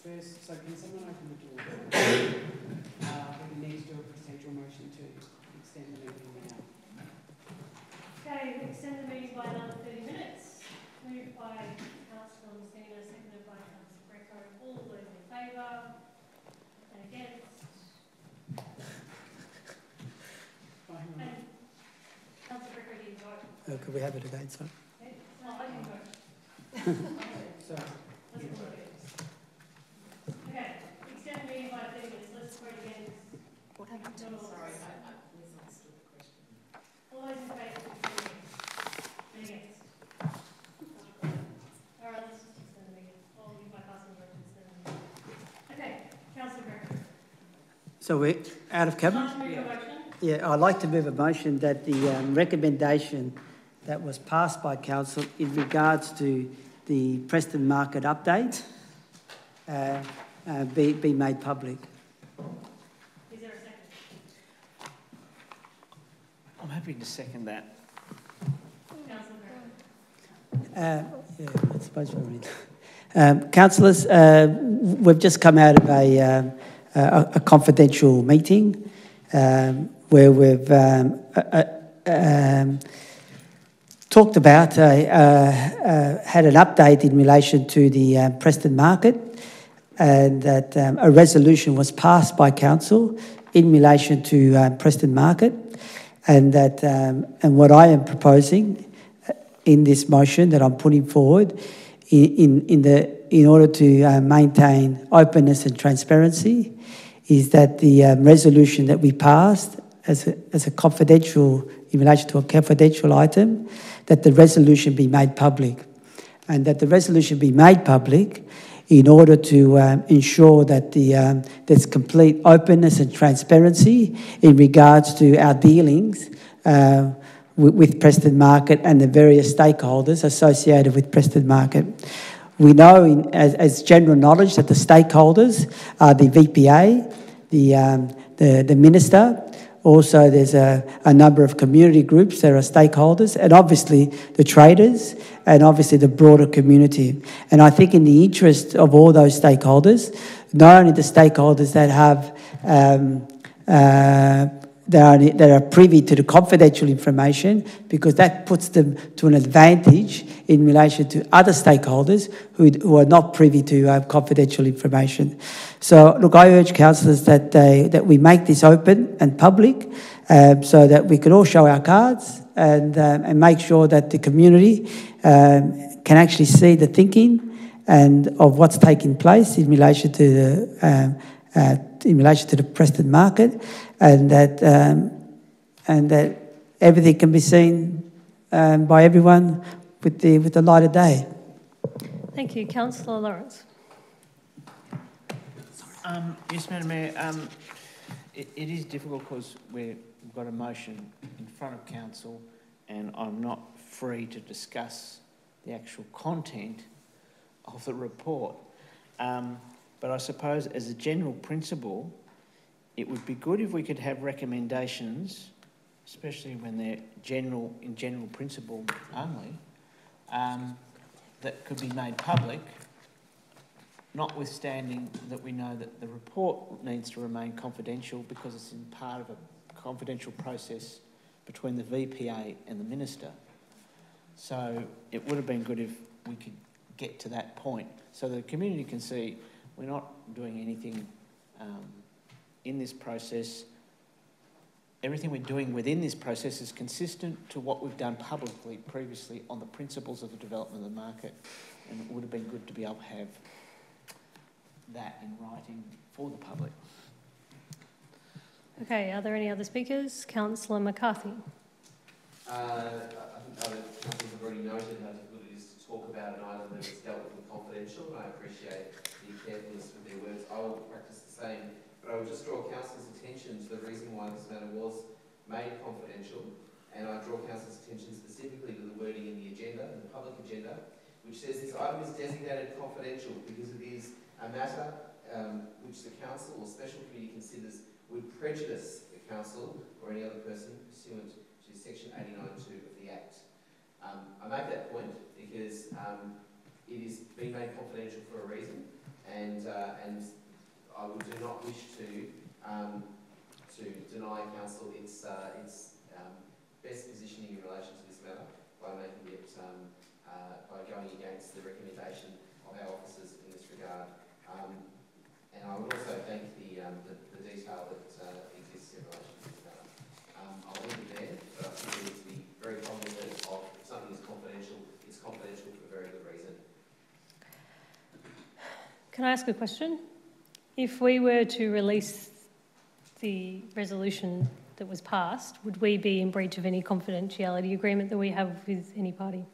first, so can someone open the door? We need to do a procedural motion to extend the meeting now. Okay, we extend the meeting by another 30 minutes. Moved by Councillor Messina, seconded by Councillor Greco. All those in favour? And against? And Councillor Greco didn't vote. Could we have it again, sorry? Okay. Oh, I didn't vote. So, Let's call it again. Okay, extend the meeting by 30 minutes. Let's vote again. What happened to me? Sorry, I misunderstood the question. all those in favour? And against? All right, let's just extend the meeting. I'll leave my passing vote to extend the meeting. Okay, Councillor Greco. So we're out of cabinet? Last move a motion. Yeah, I'd like to move a motion that the recommendation that was passed by council in regards to the Preston Market update be made public. Is there a second? I'm happy to second that. Councillor Greco. Yeah, I suppose we're in. Councillors, we've just come out of a confidential meeting where we've talked about, had an update in relation to the Preston Market, and that a resolution was passed by council in relation to Preston Market, and that and what I am proposing in this motion that I'm putting forward in order to maintain openness and transparency is that the resolution that we passed as a confidential, in relation to a confidential item, that the resolution be made public, and that the resolution be made public in order to ensure that there's complete openness and transparency in regards to our dealings with Preston Market and the various stakeholders associated with Preston Market. We know as general knowledge that the stakeholders are the VPA, the Minister. Also, there's a number of community groups that are stakeholders, and obviously the traders, and obviously the broader community. And I think in the interest of all those stakeholders, not only the stakeholders that have that are privy to the confidential information, because that puts them to an advantage in relation to other stakeholders who are not privy to confidential information. So, look, I urge councillors that we make this open and public so that we can all show our cards and make sure that the community can actually see the thinking and of what's taking place in relation to the Preston Market, and that everything can be seen by everyone with the light of day. Thank you. Councillor Lawrence. Yes, Madam Mayor. It is difficult because we've got a motion in front of council, and I'm not free to discuss the actual content of the report. But I suppose as a general principle, it would be good if we could have recommendations, especially when they're in general principle only, that could be made public, notwithstanding that we know that the report needs to remain confidential because it's in part of a confidential process between the VPA and the Minister. So it would have been good if we could get to that point so the community can see we're not doing anything in this process. Everything we're doing within this process is consistent to what we've done publicly previously on the principles of the development of the market, and it would have been good to be able to have that in writing for the public. Okay, are there any other speakers? Councillor McCarthy. I think other councillors have already noted how difficult it is to talk about an item that is dealt with confidential, and I appreciate the carefulness with their words. I will practice the same, but I will just draw councillors' attention to the reason why this matter was made confidential, and I draw councillors' attention specifically to the wording in the agenda, in the public agenda, which says this item is designated confidential because it is a matter which the council or special committee considers would prejudice the council or any other person pursuant to section 89(2) of the Act. I make that point because it is being made confidential for a reason. and I do not wish to deny council its best positioning in relation to this matter by making it by going against the recommendation of our officers in this regard. And I would also thank the detail that exists in relation to this matter. I'll leave it there, but I think we need to be very cognizant of if something is confidential, it's confidential for a very good reason. Can I ask a question? If we were to release the resolution that was passed, would we be in breach of any confidentiality agreement that we have with any party?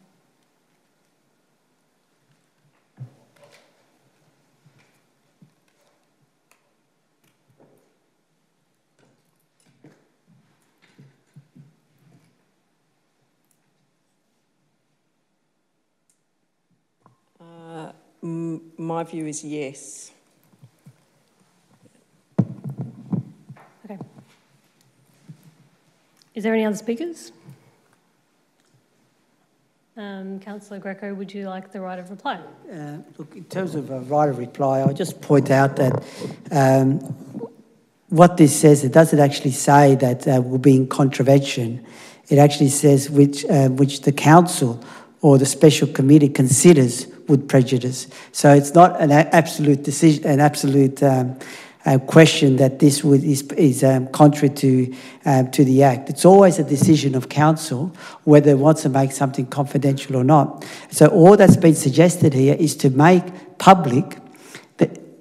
My view is yes. Okay. Is there any other speakers? Councillor Greco, would you like the right of reply? Look, in terms of a right of reply, I'll just point out that what this says, it doesn't actually say that will be in contravention. It actually says which the council or the special committee considers would prejudice. So it's not an absolute decision, an absolute question that this is contrary to the Act. It's always a decision of council whether it wants to make something confidential or not. So all that's been suggested here is to make public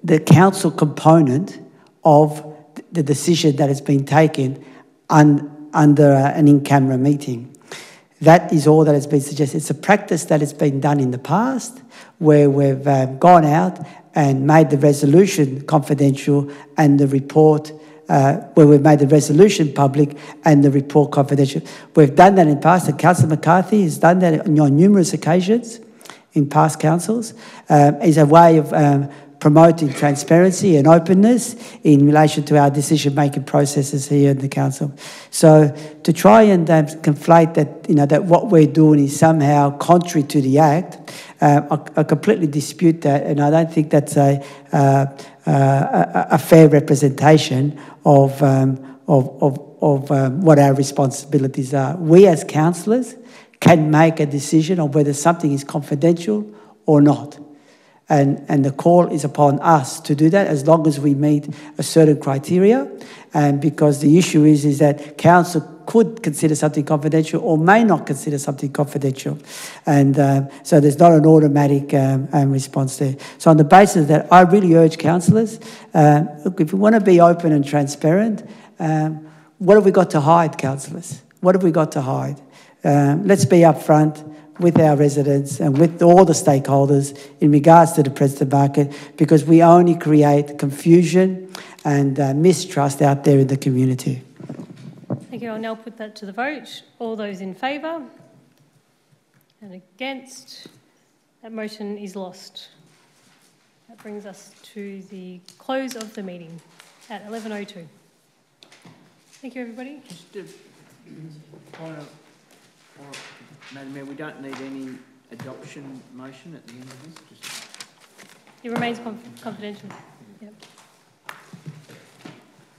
the council component of the decision that has been taken under an in-camera meeting. That is all that has been suggested. It's a practice that has been done in the past where we've gone out and made the resolution confidential and the report, where we've made the resolution public and the report confidential. We've done that in the past, and Councillor McCarthy has done that on numerous occasions in past councils. Is a way of promoting transparency and openness in relation to our decision-making processes here in the council. So to try and conflate that, that what we're doing is somehow contrary to the Act, I completely dispute that, and I don't think that's a fair representation of what our responsibilities are. We as councillors can make a decision on whether something is confidential or not. And the call is upon us to do that as long as we meet a certain criteria. And because the issue is that council could consider something confidential or may not consider something confidential. And so there's not an automatic response there. So on the basis of that, I really urge councillors, look, if we want to be open and transparent, what have we got to hide, councillors? What have we got to hide? Let's be upfront with our residents and with all the stakeholders in regards to the Preston market, because we only create confusion and mistrust out there in the community. Thank you. I'll now put that to the vote. All those in favour and against, that motion is lost. That brings us to the close of the meeting at 11:02. Thank you, everybody. Just a point of, Madam Mayor, we don't need any adoption motion at the end of this? It remains confidential. Yep.